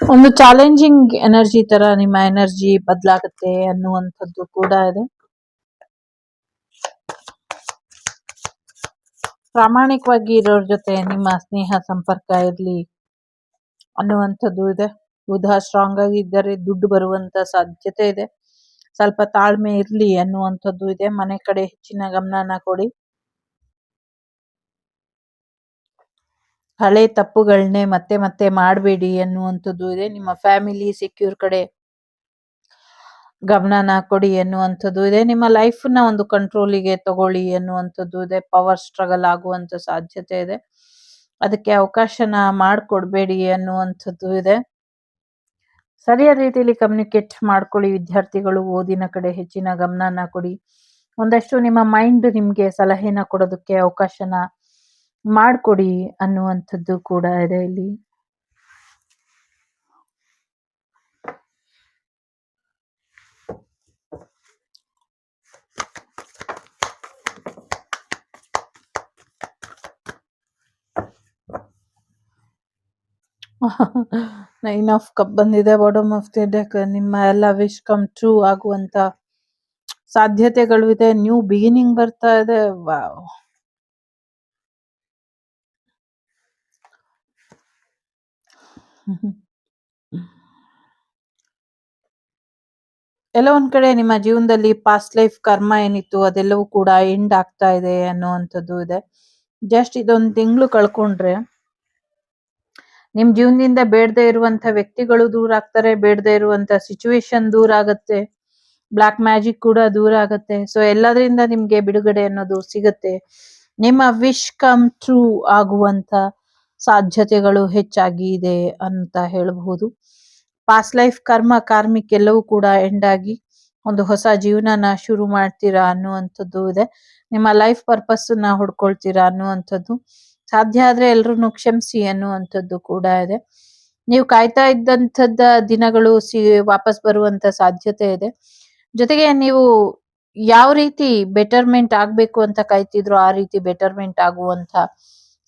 ಒಂದು challenging energy ತರ ನಿಮ್ಮ ಎನರ್ಜಿ ಬದಲಾಗುತ್ತೆ ಅನ್ನುವಂಥದ್ದು ಕೂಡ ಇದೆ. ಪ್ರಾಮಾಣಿಕವಾಗಿ ಇರೋರ್ ಜೊತೆ ನಿಮ್ಮ ಸ್ನೇಹ ಸಂಪರ್ಕ ಇರ್ಲಿ ಅನ್ನುವಂಥದ್ದು ಇದೆ. ಬುಧ ಸ್ಟ್ರಾಂಗ್ ಆಗಿ ಇದ್ದರೆ ದುಡ್ಡು ಬರುವಂತ ಸಾಧ್ಯತೆ ಇದೆ. ಸ್ವಲ್ಪ ತಾಳ್ಮೆ ಇರ್ಲಿ ಅನ್ನುವಂಥದ್ದು ಇದೆ. ಮನೆ ಕಡೆ ಹೆಚ್ಚಿನ ಗಮನನ ಕೊಡಿ. ಹಳೆ ತಪ್ಪುಗಳನ್ನೇ ಮತ್ತೆ ಮತ್ತೆ ಮಾಡಬೇಡಿ ಅನ್ನುವಂಥದ್ದು ಇದೆ. ನಿಮ್ಮ ಫ್ಯಾಮಿಲಿ ಸೆಕ್ಯೂರ್ ಕಡೆ ಗಮನನ ಕೊಡಿ ಎನ್ನುವಂಥದ್ದು ಇದೆ. ನಿಮ್ಮ ಲೈಫ್ ನ ಒಂದು ಕಂಟ್ರೋಲಿಗೆ ತಗೊಳ್ಳಿ ಎನ್ನುವಂಥದ್ದು ಇದೆ. ಪವರ್ ಸ್ಟ್ರಗಲ್ ಆಗುವಂತ ಸಾಧ್ಯತೆ ಇದೆ. ಅದಕ್ಕೆ ಅವಕಾಶನ ಮಾಡಿಕೊಡ್ಬೇಡಿ ಅನ್ನುವಂಥದ್ದು ಇದೆ. ಸರಿಯಾದ ರೀತಿಯಲ್ಲಿ ಕಮ್ಯುನಿಕೇಟ್ ಮಾಡ್ಕೊಳ್ಳಿ ವಿದ್ಯಾರ್ಥಿಗಳು. ಓದಿನ ಕಡೆ ಹೆಚ್ಚಿನ ಗಮನನ ಕೊಡಿ. ಒಂದಷ್ಟು ನಿಮ್ಮ ಮೈಂಡ್ ನಿಮ್ಗೆ ಸಲಹೆನ ಕೊಡೋದಕ್ಕೆ ಅವಕಾಶನ ಮಾಡ್ಕೊಡಿ ಅನ್ನುವಂಥದ್ದು ಕೂಡ ಇದೆ ಇಲ್ಲಿ. ನೈನ್ ಆಫ್ ಕಪ್ ಬಂದಿದೆ ಬಾಟಮ್ ಆಫ್ ದಿ ಡೆಕ್. ನಿಮ್ಮ ಎಲ್ಲ ವಿಶ್ ಕಮ್ ಟ್ರೂ ಆಗುವಂತ ಸಾಧ್ಯತೆಗಳು ಇದೆ. ನ್ಯೂ ಬಿಗಿನಿಂಗ್ ಬರ್ತಾ ಇದೆ. ವಾವ್. ಎಲ್ಲ ಒಂದ್ ಕಡೆ ನಿಮ್ಮ ಜೀವನದಲ್ಲಿ ಪಾಸ್ಟ್ ಲೈಫ್ ಕರ್ಮ ಏನಿತ್ತು ಅದೆಲ್ಲವೂ ಕೂಡ ಎಂಡ್ ಆಗ್ತಾ ಇದೆ ಅನ್ನುವಂಥದ್ದು ಇದೆ. ಜಸ್ಟ್ ಇದೊಂದು ತಿಂಗಳು ಕಳ್ಕೊಂಡ್ರೆ ನಿಮ್ ಜೀವನದಿಂದ ಬೇಡದೇ ಇರುವಂತ ವ್ಯಕ್ತಿಗಳು ದೂರ ಆಗ್ತಾರೆ. ಬೇಡದೇ ಇರುವಂತ ಸಿಚುವೇಶನ್ ದೂರ ಆಗತ್ತೆ. ಬ್ಲಾಕ್ ಮ್ಯಾಜಿಕ್ ಕೂಡ ದೂರ ಆಗತ್ತೆ. ಸೊ ಎಲ್ಲದರಿಂದ ನಿಮ್ಗೆ ಬಿಡುಗಡೆ ಅನ್ನೋದು ಸಿಗತ್ತೆ. ನಿಮ್ಮ ವಿಶ್ ಕಮ್ ಟ್ರೂ ಆಗುವಂತ ಸಾಧ್ಯತೆಗಳು ಹೆಚ್ಚಾಗಿ ಇದೆ ಅಂತ ಹೇಳಬಹುದು. ಪಾಸ್ಟ್ ಲೈಫ್ ಕರ್ಮ ಕಾರ್ಮಿಕ್ ಎಲ್ಲವೂ ಕೂಡ ಎಂಡ್ ಆಗಿ ಒಂದು ಹೊಸ ಜೀವನನ ಶುರು ಮಾಡ್ತೀರಾ ಅನ್ನುವಂಥದ್ದು ಇದೆ. ನಿಮ್ಮ ಲೈಫ್ ಪರ್ಪಸ್ ನ ಹುಡ್ಕೊಳ್ತೀರಾ ಅನ್ನುವಂಥದ್ದು. ಸಾಧ್ಯ ಆದ್ರೆ ಎಲ್ರನ್ನೂ ಕ್ಷಮಿಸಿ ಅನ್ನುವಂಥದ್ದು ಕೂಡ ಇದೆ. ನೀವು ಕಾಯ್ತಾ ಇದ್ದಂಥದ್ದ ದಿನಗಳು ವಾಪಸ್ ಬರುವಂತ ಸಾಧ್ಯತೆ ಇದೆ. ಜೊತೆಗೆ ನೀವು ಯಾವ ರೀತಿ ಬೆಟರ್ಮೆಂಟ್ ಆಗ್ಬೇಕು ಅಂತ ಕಾಯ್ತಿದ್ರು ಆ ರೀತಿ ಬೆಟರ್ಮೆಂಟ್ ಆಗುವಂತ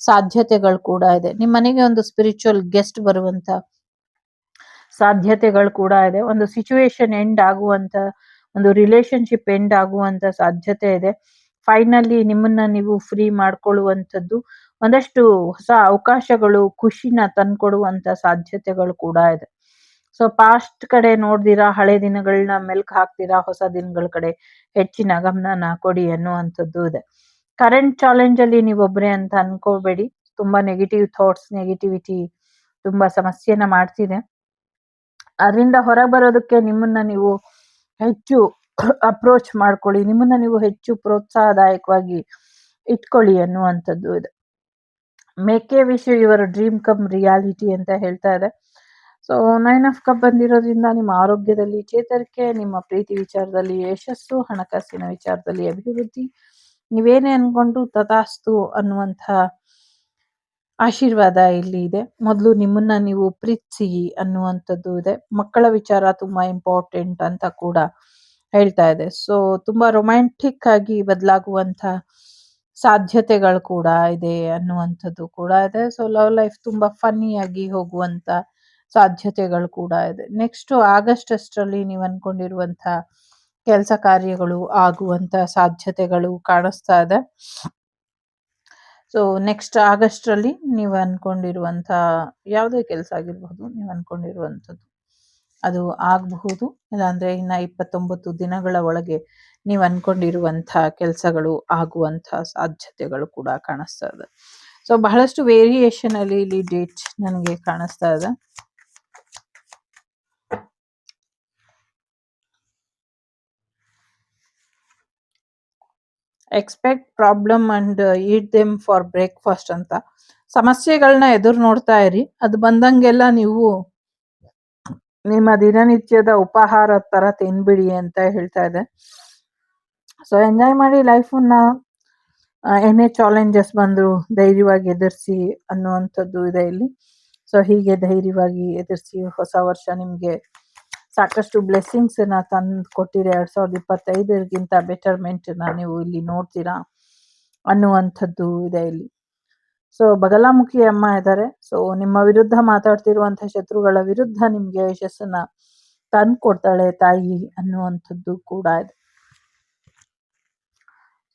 ಸಾಧ್ಯತೆಗಳು ಕೂಡ ಇದೆ. ನಿಮ್ ಮನೆಗೆ ಒಂದು ಸ್ಪಿರಿಚುವಲ್ ಗೆಸ್ಟ್ ಬರುವಂತ ಸಾಧ್ಯತೆಗಳು ಕೂಡ ಇದೆ. ಒಂದು ಸಿಚುವೇಶನ್ ಎಂಡ್ ಆಗುವಂತ, ಒಂದು ರಿಲೇಶನ್ಶಿಪ್ ಎಂಡ್ ಆಗುವಂತ ಸಾಧ್ಯತೆ ಇದೆ. ಫೈನಲಿ ನಿಮ್ಮನ್ನ ನೀವು ಫ್ರೀ ಮಾಡ್ಕೊಳ್ಳುವಂಥದ್ದು, ಒಂದಷ್ಟು ಹೊಸ ಅವಕಾಶಗಳು ಖುಷಿನ ತಂದ್ಕೊಡುವಂತ ಸಾಧ್ಯತೆಗಳು ಕೂಡ ಇದೆ. ಸೊ ಪಾಸ್ಟ್ ಕಡೆ ನೋಡ್ದಿರಾ, ಹಳೆ ದಿನಗಳನ್ನ ಮೆಲ್ಕ್ ಹಾಕ್ತೀರಾ, ಹೊಸ ದಿನಗಳ ಕಡೆ ಹೆಚ್ಚಿನ ಗಮನನ ಕೊಡಿ ಅನ್ನುವಂಥದ್ದು ಇದೆ. ಕರೆಂಟ್ ಚಾಲೆಂಜ್ ಅಲ್ಲಿ ನೀವೊಬ್ರೆ ಅಂತ ಅನ್ಕೋಬೇಡಿ. ತುಂಬಾ ನೆಗೆಟಿವ್ ಥಾಟ್ಸ್, ನೆಗೆಟಿವಿಟಿ ತುಂಬಾ ಸಮಸ್ಯೆನ ಮಾಡ್ತಿದೆ. ಅದರಿಂದ ಹೊರ ಬರೋದಕ್ಕೆ ನಿಮ್ಮನ್ನ ನೀವು ಹೆಚ್ಚು ಅಪ್ರೋಚ್ ಮಾಡ್ಕೊಳ್ಳಿ. ನಿಮ್ಮನ್ನ ನೀವು ಹೆಚ್ಚು ಪ್ರೋತ್ಸಾಹದಾಯಕವಾಗಿ ಇಟ್ಕೊಳ್ಳಿ ಅನ್ನುವಂಥದ್ದು ಇದೆ. Make A wish your dream come reality ಅಂತ ಹೇಳ್ತಾ ಇದೆ. ಸೊ 9 ಆಫ್ ಕಪ್ ಬಂದಿರೋದ್ರಿಂದ ನಿಮ್ಮ ಆರೋಗ್ಯದಲ್ಲಿ ಚೇತರಿಕೆ, ನಿಮ್ಮ ಪ್ರೀತಿ ವಿಚಾರದಲ್ಲಿ ಯಶಸ್ಸು, ಹಣಕಾಸಿನ ವಿಚಾರದಲ್ಲಿ ಅಭಿವೃದ್ಧಿ, ನೀವೇನೇ ಅನ್ಕೊಂಡ್ರು ತಥಾಸ್ತು ಅನ್ನುವಂಥ ಆಶೀರ್ವಾದ ಇಲ್ಲಿ ಇದೆ. ಮೊದಲು ನಿಮ್ಮನ್ನ ನೀವು ಪ್ರೀತಿಸಿ ಅನ್ನುವಂಥದ್ದು ಇದೆ. ಮಕ್ಕಳ ವಿಚಾರ ತುಂಬಾ ಇಂಪಾರ್ಟೆಂಟ್ ಅಂತ ಕೂಡ ಹೇಳ್ತಾ ಇದೆ. ಸೊ ತುಂಬಾ ರೊಮ್ಯಾಂಟಿಕ್ ಆಗಿ ಬದಲಾಗುವಂತ ಸಾಧ್ಯತೆಗಳು ಕೂಡ ಇದೆ ಅನ್ನುವಂಥದ್ದು ಕೂಡ ಇದೆ. ಸೊ ಲವ್ ಲೈಫ್ ತುಂಬಾ ಫನ್ನಿ ಆಗಿ ಹೋಗುವಂತ ಸಾಧ್ಯತೆಗಳು ಕೂಡ ಇದೆ. ನೆಕ್ಸ್ಟ್ ಆಗಸ್ಟ್ ಅಷ್ಟರಲ್ಲಿ ನೀವು ಅನ್ಕೊಂಡಿರುವಂತ ಕೆಲಸ ಕಾರ್ಯಗಳು ಆಗುವಂತ ಸಾಧ್ಯತೆಗಳು ಕಾಣಿಸ್ತಾ ಇದೆ. ಸೊ ನೆಕ್ಸ್ಟ್ ಆಗಸ್ಟ್ ಅಲ್ಲಿ ನೀವು ಅನ್ಕೊಂಡಿರುವಂತ ಯಾವುದೇ ಕೆಲಸ ಆಗಿರಬಹುದು, ನೀವು ಅನ್ಕೊಂಡಿರುವಂಥದ್ದು ಅದು ಆಗಬಹುದು. ಇಲ್ಲಾಂದ್ರೆ ಇನ್ನ 29 ದಿನಗಳ ಒಳಗೆ ನೀವು ಅನ್ಕೊಂಡಿರುವಂತ ಕೆಲಸಗಳು ಆಗುವಂತ ಸಾಧ್ಯತೆಗಳು ಕೂಡ ಕಾಣಿಸ್ತಾ ಇದೆ. ಸೊ ಬಹಳಷ್ಟು ವೇರಿಯೇಷನ್ ಅಲ್ಲಿ ಇಲ್ಲಿ ಡೇಟ್ ನನಗೆ ಕಾಣಿಸ್ತಾ ಇದೆ. Expect problem and eat them for breakfast ಅಂತ ಸಮಸ್ಯೆಗಳನ್ನ ಎದುರು ನೋಡ್ತಾ ಇರಿ. ಅದು ಬಂದಂಗೆಲ್ಲ ನೀವು ನಿಮ್ಮ ದಿನನಿತ್ಯದ ಉಪಹಾರ ತರ ತಿನ್ಬಿಡಿ ಅಂತ ಹೇಳ್ತಾ ಇದೆ. ಸೊ ಎಂಜಾಯ್ ಮಾಡಿ ಲೈಫನ್ನ. ಏನೇ ಚಾಲೆಂಜಸ್ ಬಂದ್ರು ಧೈರ್ಯವಾಗಿ ಎದುರಿಸಿ ಅನ್ನುವಂಥದ್ದು ಇದೆ ಇಲ್ಲಿ. ಸೊ ಹೀಗೆ ಧೈರ್ಯವಾಗಿ ಎದುರಿಸಿ ಹೊಸ ವರ್ಷ ನಿಮ್ಗೆ ಸಾಕಷ್ಟು ಬ್ಲೆಸ್ಸಿಂಗ್ಸ್ ನ ತಂದು ಕೊಟ್ಟಿದೆ. 2025ಗಿಂತ ಬೆಟರ್ಮೆಂಟ್ ನ ನೀವು ಇಲ್ಲಿ ನೋಡ್ತೀರಾ ಅನ್ನುವಂಥದ್ದು ಇದೆ ಇಲ್ಲಿ. ಸೊ ಬಗಲಾಮುಖಿ ಅಮ್ಮ ಇದ್ದಾರೆ. ಸೊ ನಿಮ್ಮ ವಿರುದ್ಧ ಮಾತಾಡ್ತಿರುವಂತಹ ಶತ್ರುಗಳ ವಿರುದ್ಧ ನಿಮ್ಗೆ ಯಶಸ್ಸನ್ನ ತಂದು ಕೊಡ್ತಾಳೆ ತಾಯಿ ಅನ್ನುವಂಥದ್ದು ಕೂಡ ಇದೆ.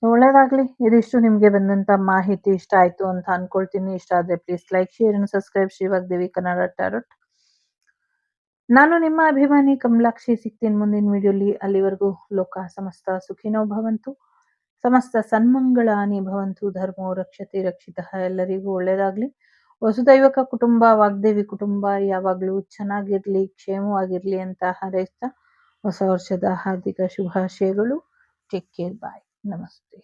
ಒಳ್ಳೇದಾಗ್ಲಿ. ಇದಿಷ್ಟು ನಿಮ್ಗೆ ಬಂದಂತ ಮಾಹಿತಿ ಇಷ್ಟ ಆಯ್ತು ಅಂತ ಅನ್ಕೊಳ್ತೀನಿ. ಇಷ್ಟ ಆದ್ರೆ please like, share and subscribe Shri Vagdevi Kannada tarot. ನಾನು ನಿಮ್ಮ ಅಭಿಮಾನಿ ಕಮಲಾಕ್ಷಿ. ಸಿಗ್ತೀನಿ ಮುಂದಿನ ವಿಡಿಯೋಲಿ. ಅಲ್ಲಿವರೆಗೂ ಲೋಕ ಸಮಸ್ತ ಸುಖಿನೋ ಭವಂತು, ಸಮಸ್ತ ಸನ್ಮಂಗಳಾನಿ ಭವಂತು, ಧರ್ಮೋ ರಕ್ಷತೆ ರಕ್ಷಿತಃ. ಎಲ್ಲರಿಗೂ ಒಳ್ಳೇದಾಗ್ಲಿ. ವಸುದೈವಕ ಕುಟುಂಬ, ವಾಗ್ದೇವಿ ಕುಟುಂಬ ಯಾವಾಗ್ಲೂ ಚೆನ್ನಾಗಿರ್ಲಿ, ಕ್ಷೇಮವಾಗಿರ್ಲಿ ಅಂತ ಹಾರೈಸ್ತಾ ಹೊಸ ವರ್ಷದ ಹಾರ್ದಿಕ ಶುಭಾಶಯಗಳು. ಟೇಕ್ ಕೇರ್, ಬಾಯ್, ನಮಸ್ತೆ.